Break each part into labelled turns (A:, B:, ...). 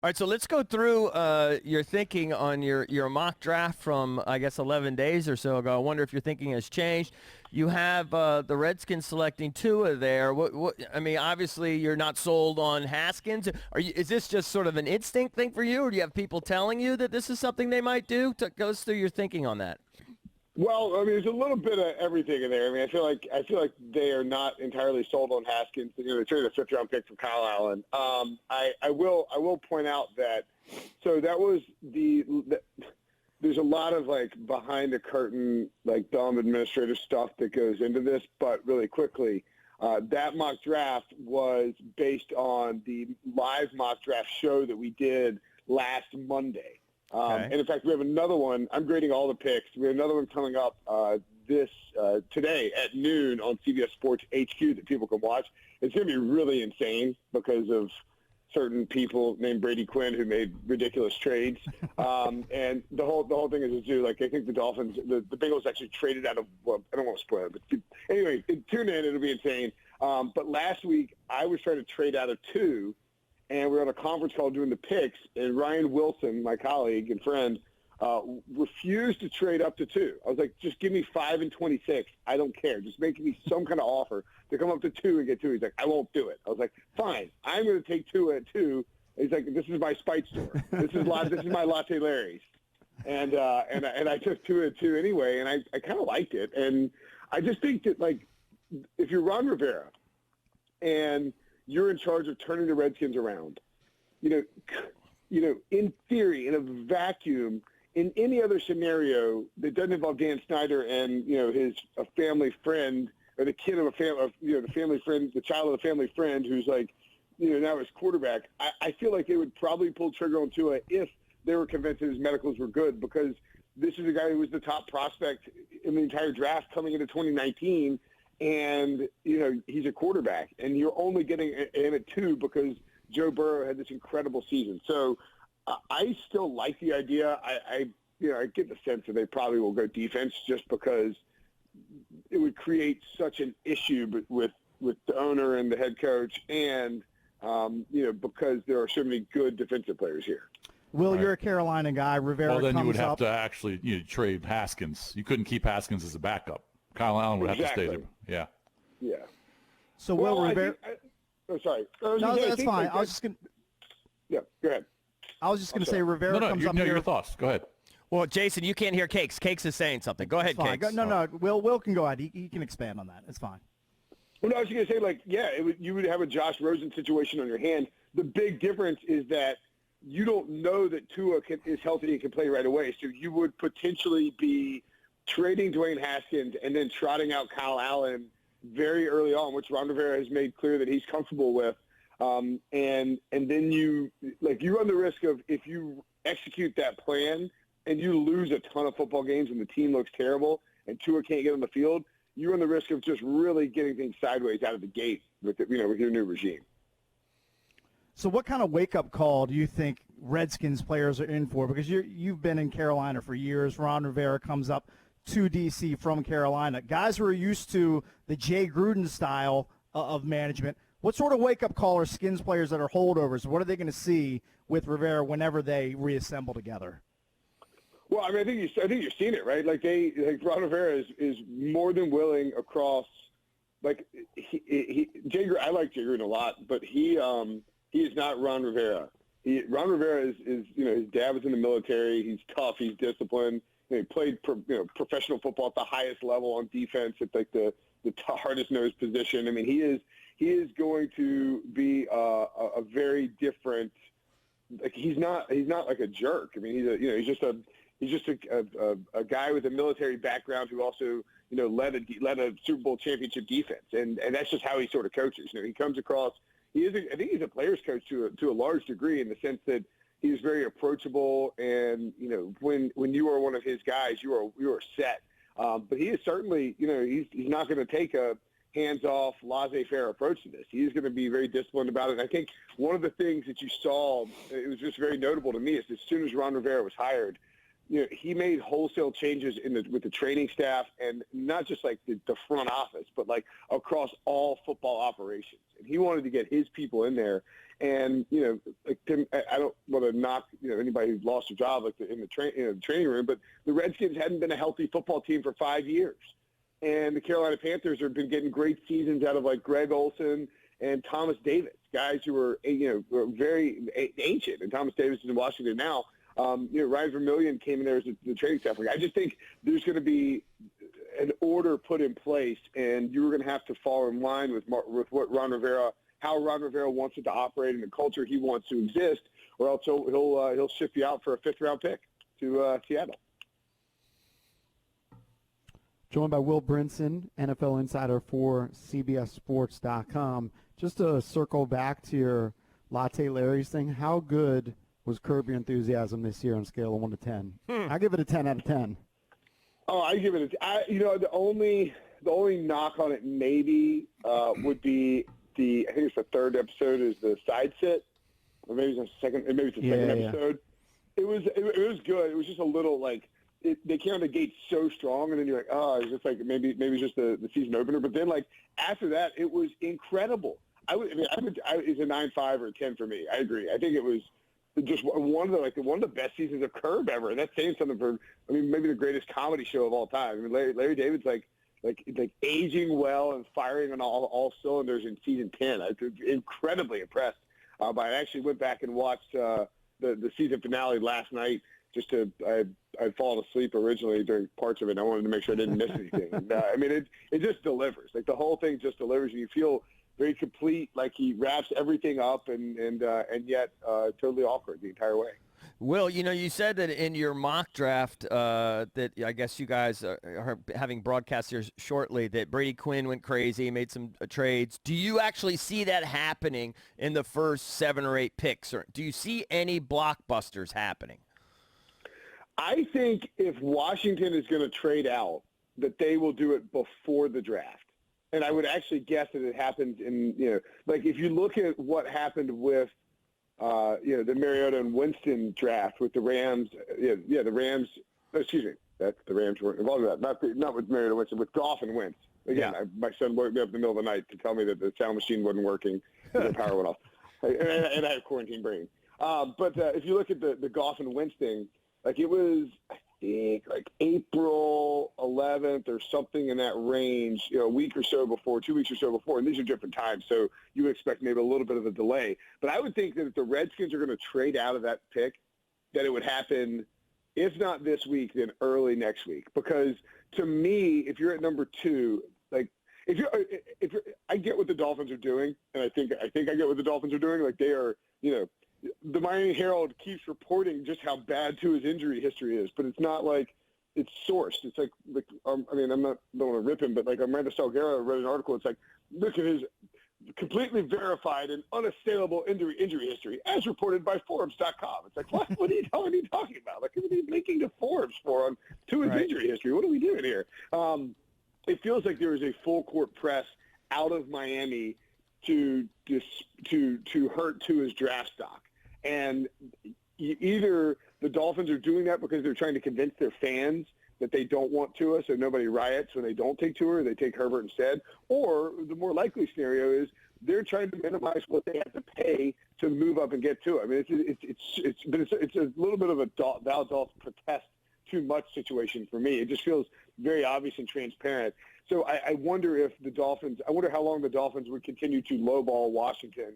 A: All right, so let's go through your thinking on your mock draft from, I guess, 11 days or so ago. I wonder if your thinking has changed. You have the Redskins selecting Tua there. I mean, obviously, you're not sold on Haskins. Is this just sort of an instinct thing for you, or do you have people telling you that this is something they might do? Go us through your thinking on that.
B: Well, I mean, there's a little bit of everything in there. I mean, I feel like they are not entirely sold on Haskins. You know, they traded a fifth-round pick for Kyle Allen. I will point out that that was there's a lot of like behind the curtain, like dumb administrative stuff that goes into this. But really quickly, that mock draft was based on the live mock draft show that we did last Monday.
A: Okay.
B: And in fact, we have another one. I'm grading all the picks. We have another one coming up today at noon on CBS Sports HQ that people can watch. It's going to be really insane because of certain people named Brady Quinn who made ridiculous trades. And the whole thing is a zoo. Like, I think the Dolphins, the Bengals actually traded out of, well, I don't want to spoil it, but anyway, tune in. It'll be insane. But last week, I was trying to trade out of two, and we were on a conference call doing the picks, and Ryan Wilson, my colleague and friend, refused to trade up to two. I was like, just give me 5 and 26. I don't care. Just make me some kind of offer to come up to 2 and get 2. He's like, I won't do it. I was like, fine. I'm going to take 2 at 2. He's like, this is my Spite store. This is my Latte Larry's. And I took 2 at 2 anyway, and I kind of liked it. And I just think that, like, if you're Ron Rivera and you're in charge of turning the Redskins around, you know, in theory, in a vacuum, in any other scenario that doesn't involve Dan Snyder and, you know, a family friend or the kid of the family friend, the child of the family friend who's like, you know, now his quarterback, I feel like they would probably pull trigger on Tua if they were convinced that his medicals were good, because this is a guy who was the top prospect in the entire draft coming into 2019. And, you know, he's a quarterback, and you're only getting him at 2 because Joe Burrow had this incredible season. So I still like the idea. I get the sense that they probably will go defense just because it would create such an issue with the owner and the head coach, and, you know, because there are so many good defensive players here.
C: Will, you're a Carolina guy. Rivera
D: Well, then you would
C: comes
D: have
C: up.
D: to actually trade Haskins. You couldn't keep Haskins as a backup. Kyle Allen would have to stay there. Yeah.
B: Yeah.
C: So Will Rivera.
B: Sorry.
C: No, that's fine. I was just going.
B: Yeah. Go ahead.
C: I was just going to say Rivera comes up here.
D: Your thoughts. Go ahead.
A: Well, Jason, you can't hear Cakes. Cakes is saying something. Go ahead, Cakes.
C: No. Will can go ahead. He can expand on that. It's fine.
B: Well, no, I was going to say, like, yeah, you would have a Josh Rosen situation on your hand. The big difference is that you don't know that Tua is healthy and can play right away. So you would potentially be trading Dwayne Haskins and then trotting out Kyle Allen very early on, which Ron Rivera has made clear that he's comfortable with. And then you run the risk of, if you execute that plan and you lose a ton of football games and the team looks terrible and Tua can't get on the field, you run the risk of just really getting things sideways out of the gate with your new regime.
C: So what kind of wake-up call do you think Redskins players are in for? Because you've been in Carolina for years. Ron Rivera comes up to D.C. from Carolina. Guys who are used to the Jay Gruden style of management, what sort of wake-up call are Skins players that are holdovers? What are they going to see with Rivera whenever they reassemble together?
B: Well, I mean, I think you're seeing it, right? Like Ron Rivera is more than willing across. Like I like Jay Gruden a lot, but he is not Ron Rivera. Ron Rivera is his dad was in the military. He's tough. He's disciplined. He played professional football at the highest level on defense at like the hardest nosed position. I mean, he is going to be a very different. Like he's not like a jerk. I mean, he's just a guy with a military background who also led a Super Bowl championship defense, and that's just how he sort of coaches. He comes across. I think he's a player's coach to a large degree, in the sense that he's very approachable, and when you are one of his guys, you are set. But he is certainly he's not going to take a hands-off, laissez-faire approach to this. He's going to be very disciplined about it. And I think one of the things that you saw, it was just very notable to me, is as soon as Ron Rivera was hired, he made wholesale changes with the training staff, and not just like the front office, but like across all football operations. And he wanted to get his people in there. And I don't want knock anybody who lost their job in the training room, but the Redskins hadn't been a healthy football team for 5 years, and the Carolina Panthers have been getting great seasons out of like Greg Olson and Thomas Davis, guys who were very ancient, and Thomas Davis is in Washington now. Ryan Vermillion came in there as the training staff. I just think there's going to be an order put in place, and you're going to have to fall in line with what how Ron Rivera wants it to operate and the culture he wants to exist, or else he'll ship you out for a 5th-round pick to Seattle.
E: Joined by Will Brinson, NFL insider for CBSSports.com. Just to circle back to your Latte Larry's thing, how good was Curb Your Enthusiasm this year on a scale of 1 to 10? I give it a 10 out of 10.
B: Oh, I give it the only knock on it maybe would be I think it's the 3rd episode is the side sit, or maybe it's the second episode. It was good. It was just a little like they came out the gate so strong, and then you're like, oh, it's just like maybe it's just the season opener. But then like after that, it was incredible. It's a 9.5 or a 10 for me. I agree. I think it was just one of the best seasons of Curb ever, and that's saying something for maybe the greatest comedy show of all time. I mean, Larry David's like aging well and firing on all cylinders in season 10. I was incredibly impressed by it. I actually went back and watched the season finale last night. I'd fallen asleep originally during parts of it, and I wanted to make sure I didn't miss anything. And, it just delivers. Like the whole thing just delivers, and you feel very complete, like he wraps everything up, and yet totally awkward the entire way.
A: Will, you said that in your mock draft that I guess you guys are having broadcasts here shortly that Brady Quinn went crazy, made some trades. Do you actually see that happening in the first 7 or 8 picks? Or do you see any blockbusters happening?
B: I think if Washington is going to trade out, that they will do it before the draft. And I would actually guess that it happens like if you look at what happened with the Mariota and Winston draft with the Rams. The Rams. Excuse me, the Rams weren't involved in that. Not with Mariota Winston, with Goff and Wentz. Again, my son woke me up in the middle of the night to tell me that the sound machine wasn't working, the power went off, and I have quarantine brain. But if you look at the Goff and Wentz thing, like it was, I think, like April 11th or something in that range, a week or so before, 2 weeks or so before, and these are different times, so you expect maybe a little bit of a delay. But I would think that if the Redskins are going to trade out of that pick, that it would happen, if not this week, then early next week. Because to me, if you're at number 2, like if you're, I get what the Dolphins are doing, and I think I get what the Dolphins are doing. Like they are, the Miami Herald keeps reporting just how bad Tua's injury history is, but it's not like it's sourced. It's like I'm not don't want to rip him, but like Amanda Salguero wrote an article. It's like, look at his completely verified and unassailable injury history, as reported by Forbes.com. It's like, what are you talking about? Like, what are you linking to Forbes for on Tua's injury history? What are we doing here? It feels like there is a full court press out of Miami to hurt Tua's draft stock. And either the Dolphins are doing that because they're trying to convince their fans that they don't want Tua, so nobody riots when they don't take Tua, or they take Herbert instead, or the more likely scenario is they're trying to minimize what they have to pay to move up and get Tua. I mean, it's a little bit of a thou dost protest too much situation for me. It just feels very obvious and transparent. So I wonder how long the Dolphins would continue to lowball Washington,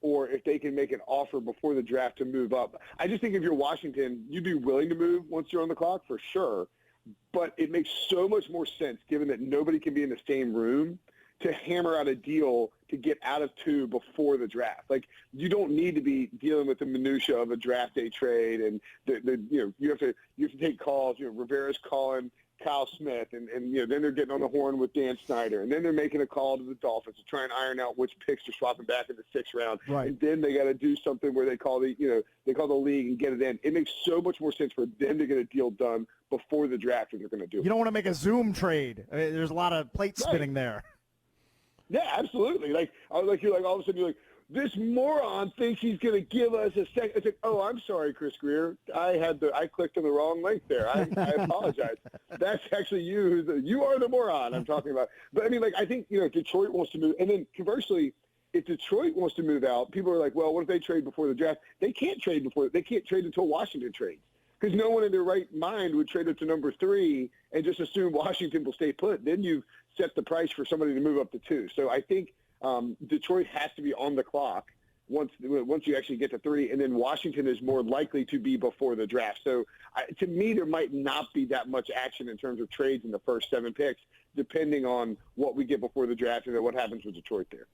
B: or if they can make an offer before the draft to move up. I just think if you're Washington, you'd be willing to move once you're on the clock for sure. But it makes so much more sense, given that nobody can be in the same room, to hammer out a deal to get out of 2 before the draft. Like, you don't need to be dealing with the minutia of a draft day trade, and you have to take calls. Rivera's calling Kyle Smith, and then they're getting on the horn with Dan Snyder, and then they're making a call to the Dolphins to try and iron out which picks they're swapping back in the 6th round.
C: Right.
B: And then they got to do something where they call the league and get it in. It makes so much more sense for them to get a deal done before the draft if they're going to do it.
C: You don't want to make a Zoom trade. I mean, there's a lot of plate spinning there.
B: Yeah, absolutely. You're like all of a sudden you're like, this moron thinks he's going to give us a second. It's like, oh, I'm sorry, Chris Greer. I clicked on the wrong link there. I apologize. That's actually you. You are the moron I'm talking about. But I mean, like, I think Detroit wants to move, and then conversely, if Detroit wants to move out, people are like, well, what if they trade before the draft? They can't trade until Washington trades, because no one in their right mind would trade up to number 3 and just assume Washington will stay put. Then you set the price for somebody to move up to 2. So I think Detroit has to be on the clock once you actually get to 3, and then Washington is more likely to be before the draft. So to me, there might not be that much action in terms of trades in the first 7 picks, depending on what we get before the draft and then what happens with Detroit there.